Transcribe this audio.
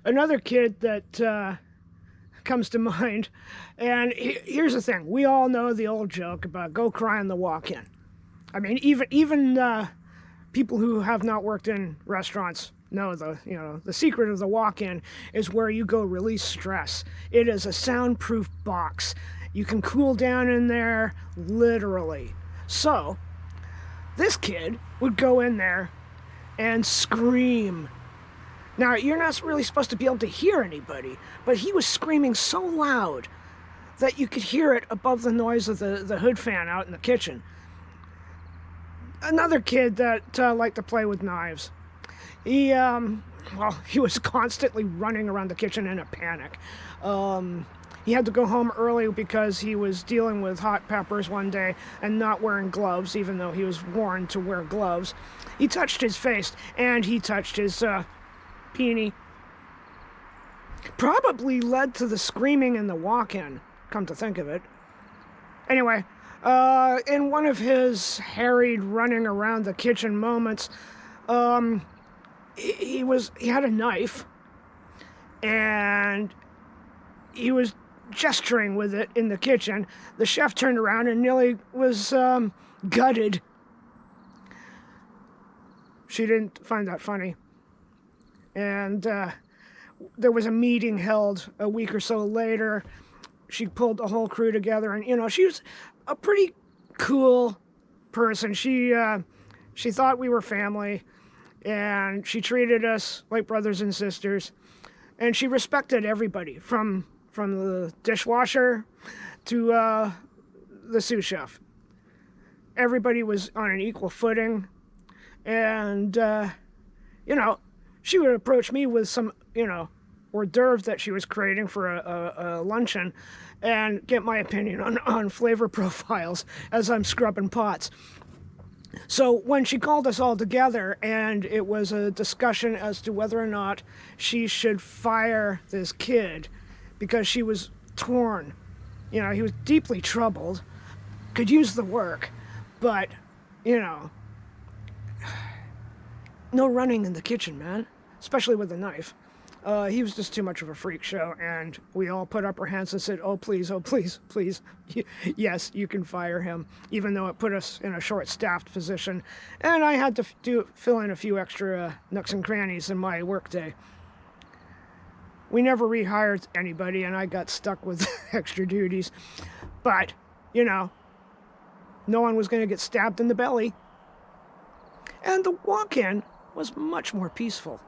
Another kid that comes to mind, and here's the thing: we all know the old joke about go cry in the walk-in. I mean, even people who have not worked in restaurants know the secret of the walk-in is where you go release stress. It is a soundproof box. You can cool down in there, literally. So this kid would go in there and scream. Now, you're not really supposed to be able to hear anybody, but he was screaming so loud that you could hear it above the noise of the hood fan out in the kitchen. Another kid that liked to play with knives. He was constantly running around the kitchen in a panic. He had to go home early because he was dealing with hot peppers one day and not wearing gloves, even though he was warned to wear gloves. He touched his face, and he touched his peenie. Probably led to the screaming in the walk-in, come to think of it. Anyway, in one of his harried running around the kitchen moments, he had a knife, and he was gesturing with it in the kitchen. The chef turned around and nearly was gutted. She didn't find that funny. And there was a meeting held a week or so later. She pulled the whole crew together, and she was a pretty cool person. She thought we were family, and she treated us like brothers and sisters, and she respected everybody from the dishwasher to the sous chef. Everybody was on an equal footing, and she would approach me with some hors d'oeuvre that she was creating for a luncheon and get my opinion on flavor profiles as I'm scrubbing pots. So when she called us all together and it was a discussion as to whether or not she should fire this kid because she was torn, he was deeply troubled, could use the work, but, no running in the kitchen, man, especially with a knife. He was just too much of a freak show, and we all put up our hands and said, oh, please, please. Yes, you can fire him, even though it put us in a short-staffed position. And I had to fill in a few extra nooks and crannies in my workday. We never rehired anybody, and I got stuck with extra duties. But, no one was going to get stabbed in the belly. And the walk-in was much more peaceful.